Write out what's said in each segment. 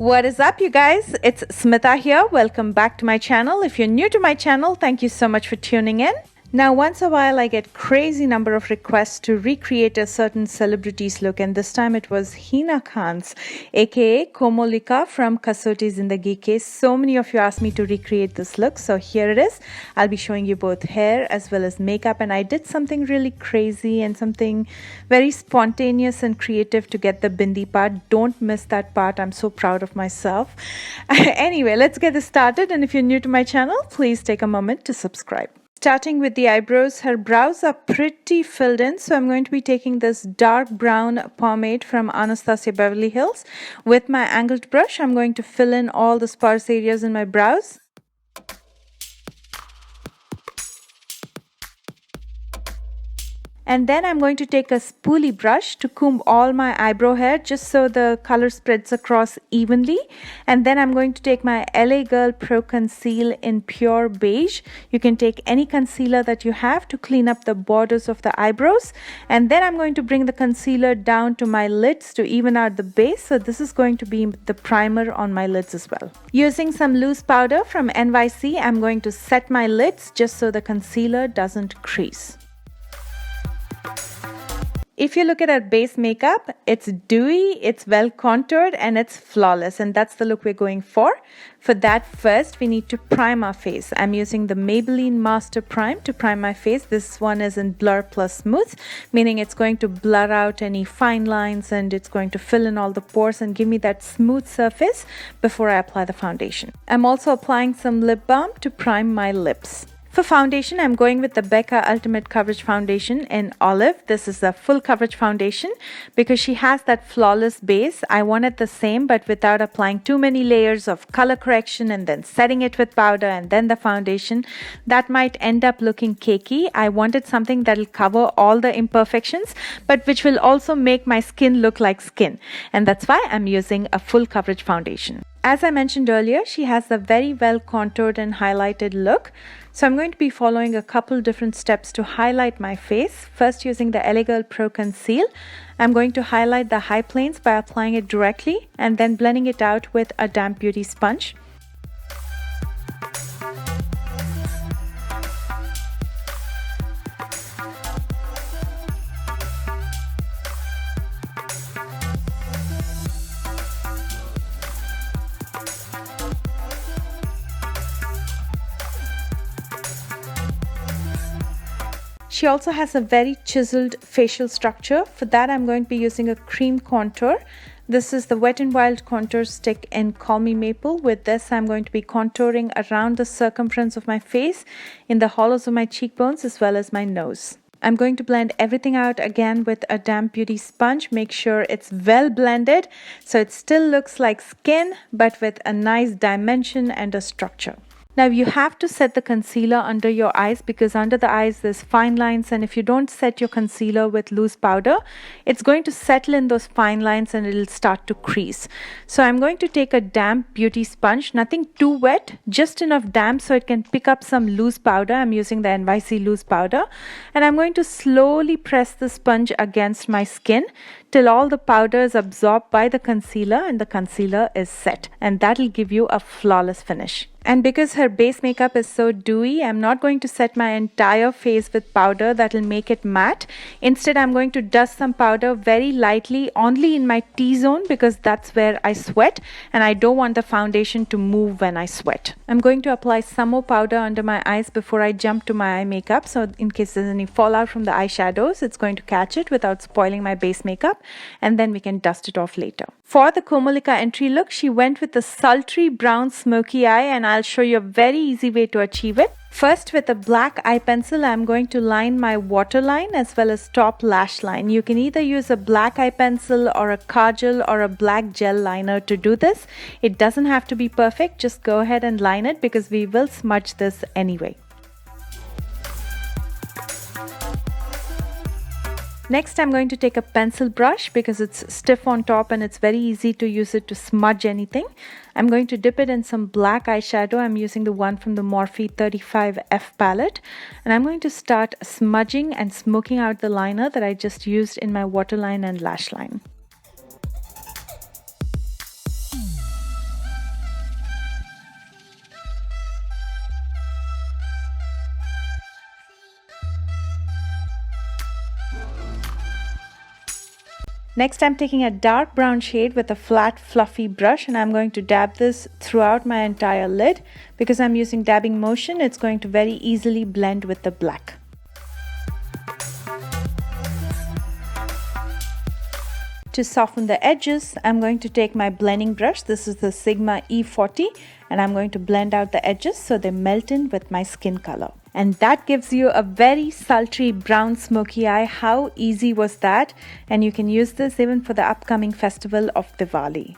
What is up, you guys? It's Smita here. Welcome back to my channel. If you're new to my channel, thank you so much for tuning in. Now, once a while, I get crazy number of requests to recreate a certain celebrity's look, and this time it was Hina Khan's, aka Komolika from Kasauti Zindagi case. So many of you asked me to recreate this look, so here it is. I'll be showing you both hair as well as makeup, and I did something really crazy and something very spontaneous and creative to get the bindi part. Don't miss that part. I'm so proud of myself. Anyway, let's get this started, and if you're new to my channel, please take a moment to subscribe. Starting with the eyebrows, her brows are pretty filled in, so I'm going to be taking this dark brown pomade from Anastasia Beverly Hills. With my angled brush, I'm going to fill in all the sparse areas in my brows. And then I'm going to take a spoolie brush to comb all my eyebrow hair just so the color spreads across evenly. And then I'm going to take my LA Girl Pro Conceal in pure beige. You can take any concealer that you have to clean up the borders of the eyebrows. And then I'm going to bring the concealer down to my lids to even out the base. So this is going to be the primer on my lids as well. Using some loose powder from NYC, I'm going to set my lids just so the concealer doesn't crease. If you look at our base makeup, it's dewy, it's well contoured, and it's flawless, and that's the look we're going for. For that, first we need to prime our face. I'm using the Maybelline Master Prime to prime my face. This one is in Blur Plus Smooth, meaning it's going to blur out any fine lines and it's going to fill in all the pores and give me that smooth surface before I apply the foundation. I'm also applying some lip balm to prime my lips. For foundation, I'm going with the Becca Ultimate Coverage Foundation in Olive. This is a full coverage foundation because she has that flawless base. I wanted the same but without applying too many layers of color correction and then setting it with powder and then the foundation. That might end up looking cakey. I wanted something that will cover all the imperfections but which will also make my skin look like skin. And that's why I'm using a full coverage foundation. As I mentioned earlier, she has a very well contoured and highlighted look. So I'm going to be following a couple different steps to highlight my face. First, using the LA Girl Pro Conceal, I'm going to highlight the high planes by applying it directly and then blending it out with a damp beauty sponge. She also has a very chiseled facial structure. For that, I'm going to be using a cream contour. This is the Wet n Wild contour stick in Call Me Maple. With this, I'm going to be contouring around the circumference of my face, in the hollows of my cheekbones, as well as my nose. I'm going to blend everything out again with a damp beauty sponge. Make sure it's well blended so it still looks like skin, but with a nice dimension and a structure. Now you have to set the concealer under your eyes because under the eyes there's fine lines, and if you don't set your concealer with loose powder, it's going to settle in those fine lines and it'll start to crease. So I'm going to take a damp beauty sponge, nothing too wet, just enough damp so it can pick up some loose powder. I'm using the NYC loose powder, and I'm going to slowly press the sponge against my skin till all the powder is absorbed by the concealer and the concealer is set, and that'll give you a flawless finish. And because her base makeup is so dewy, I'm not going to set my entire face with powder that will make it matte. Instead, I'm going to dust some powder very lightly only in my T-zone because that's where I sweat and I don't want the foundation to move when I sweat. I'm going to apply some more powder under my eyes before I jump to my eye makeup, so in case there's any fallout from the eyeshadows, it's going to catch it without spoiling my base makeup, and then we can dust it off later. For the Komolika entry look, she went with a sultry brown smoky eye, and I'll show you a very easy way to achieve it. First, with a black eye pencil, I'm going to line my waterline as well as top lash line. You can either use a black eye pencil or a kajal or a black gel liner to do this. It doesn't have to be perfect, just go ahead and line it because we will smudge this anyway. Next, I'm going to take a pencil brush because it's stiff on top and it's very easy to use it to smudge anything. I'm going to dip it in some black eyeshadow. I'm using the one from the Morphe 35F palette. And I'm going to start smudging and smoking out the liner that I just used in my waterline and lash line. Next, I'm taking a dark brown shade with a flat fluffy brush and I'm going to dab this throughout my entire lid. Because I'm using dabbing motion, it's going to very easily blend with the black. To soften the edges, I'm going to take my blending brush. This is the Sigma E40 and I'm going to blend out the edges so they melt in with my skin color. And that gives you a very sultry brown smoky eye. How easy was that? And you can use this even for the upcoming festival of Diwali.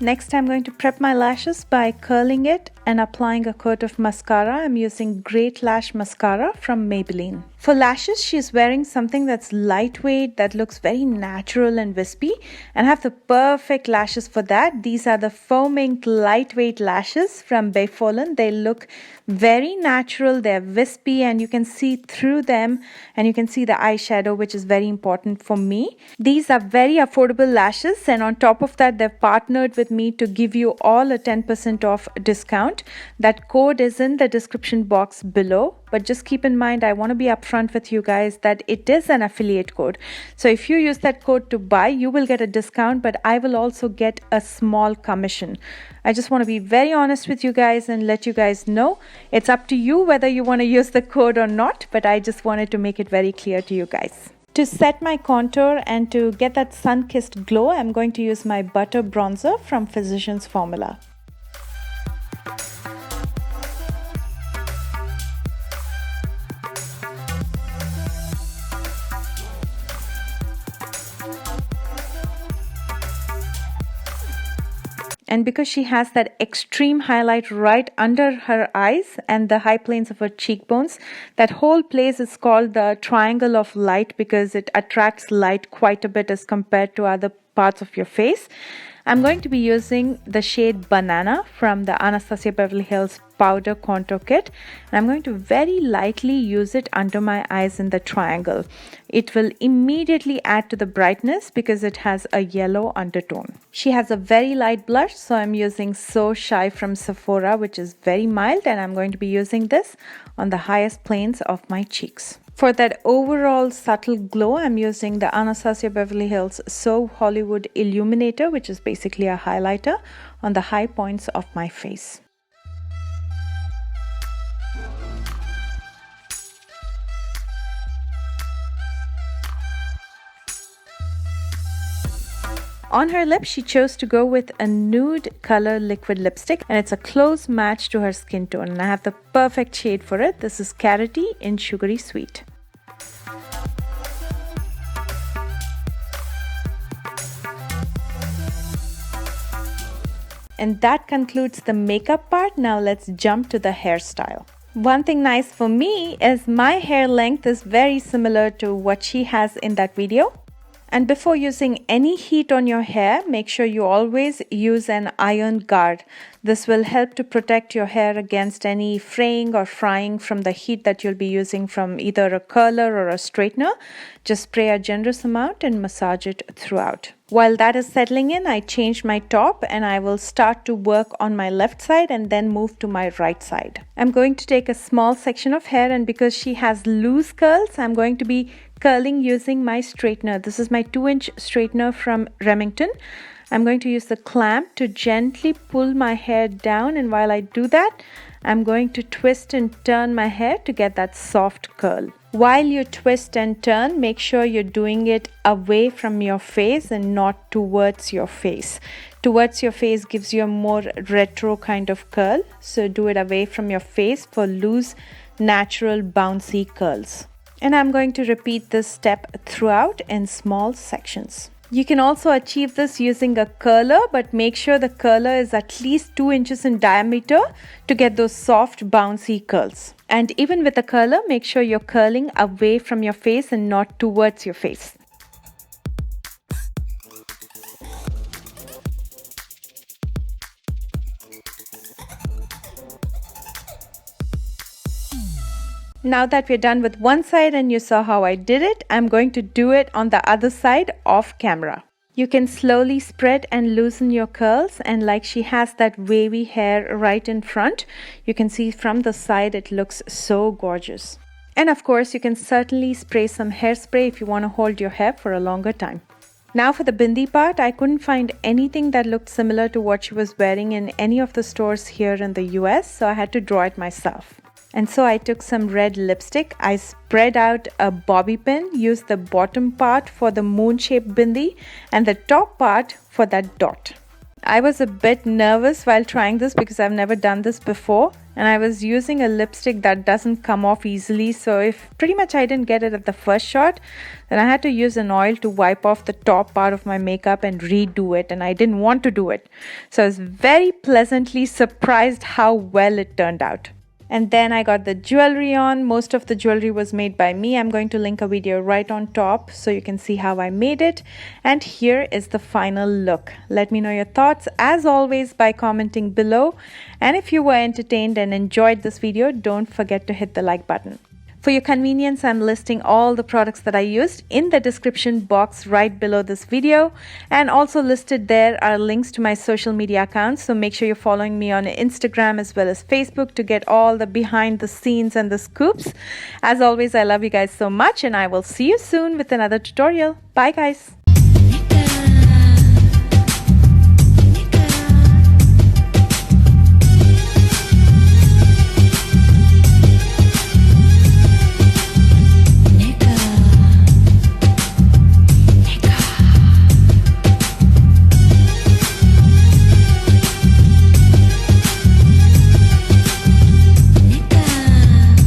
Next, I'm going to prep my lashes by curling it and applying a coat of mascara. I'm using Great Lash Mascara from Maybelline. For lashes, she's wearing something that's lightweight, that looks very natural and wispy, and I have the perfect lashes for that. These are the Foam Ink lightweight lashes from Bayfallen. They look very natural, they're wispy, and you can see through them and you can see the eyeshadow, which is very important for me. These are very affordable lashes, and on top of that, they've partnered with me to give you all a 10% off discount. That code is in the description box below, but just keep in mind, I want to be upfront with you guys that it is an affiliate code. So if you use that code to buy, you will get a discount, but I will also get a small commission. I just want to be very honest with you guys and let you guys know it's up to you whether you want to use the code or not, but I just wanted to make it very clear to you guys. To set my contour and to get that sun-kissed glow, I'm going to use my Butter Bronzer from Physicians Formula. And because she has that extreme highlight right under her eyes and the high planes of her cheekbones, that whole place is called the triangle of light because it attracts light quite a bit as compared to other parts of your face. I'm going to be using the shade Banana from the Anastasia Beverly Hills Powder Contour Kit. And I'm going to very lightly use it under my eyes in the triangle. It will immediately add to the brightness because it has a yellow undertone. She has a very light blush, so I'm using So Shy from Sephora, which is very mild, and I'm going to be using this on the highest planes of my cheeks. For that overall subtle glow, I'm using the Anastasia Beverly Hills So Hollywood Illuminator, which is basically a highlighter on the high points of my face. On her lips, she chose to go with a nude color liquid lipstick, and it's a close match to her skin tone, and I have the perfect shade for it. This is Carroty in Sugary Sweet. And that concludes the makeup part. Now let's jump to the hairstyle. One thing nice for me is my hair length is very similar to what she has in that video. And before using any heat on your hair, make sure you always use an iron guard. This will help to protect your hair against any fraying or frying from the heat that you'll be using from either a curler or a straightener. Just spray a generous amount and massage it throughout. While that is settling in, I changed my top and I will start to work on my left side and then move to my right side. I'm going to take a small section of hair, and because she has loose curls, I'm going to be curling using my straightener. This is my 2-inch straightener from Remington. I'm going to use the clamp to gently pull my hair down, and while I do that, I'm going to twist and turn my hair to get that soft curl. While you twist and turn, make sure you're doing it away from your face and not towards your face. Towards your face gives you a more retro kind of curl, so do it away from your face for loose, natural, bouncy curls. And I'm going to repeat this step throughout in small sections. You can also achieve this using a curler, but make sure the curler is at least 2 inches in diameter to get those soft, bouncy curls. And even with a curler, make sure you're curling away from your face and not towards your face. Now that we're done with one side and you saw how I did it, I'm going to do it on the other side off camera. You can slowly spread and loosen your curls, and like she has that wavy hair right in front, you can see from the side it looks so gorgeous. And of course, you can certainly spray some hairspray if you want to hold your hair for a longer time. Now for the bindi part, I couldn't find anything that looked similar to what she was wearing in any of the stores here in the US, so I had to draw it myself. And so I took some red lipstick, I spread out a bobby pin, used the bottom part for the moon-shaped bindi and the top part for that dot. I was a bit nervous while trying this because I've never done this before, and I was using a lipstick that doesn't come off easily, so if pretty much I didn't get it at the first shot, then I had to use an oil to wipe off the top part of my makeup and redo it, and I didn't want to do it. So I was very pleasantly surprised how well it turned out. And then I got the jewelry on. Most of the jewelry was made by me. I'm going to link a video right on top so you can see how I made it. And here is the final look. Let me know your thoughts as always by commenting below. And if you were entertained and enjoyed this video, don't forget to hit the like button. For your convenience, I'm listing all the products that I used in the description box right below this video, and also listed there are links to my social media accounts, so make sure you're following me on Instagram as well as Facebook to get all the behind the scenes and the scoops. As always, I love you guys so much, and I will see you soon with another tutorial. Bye guys.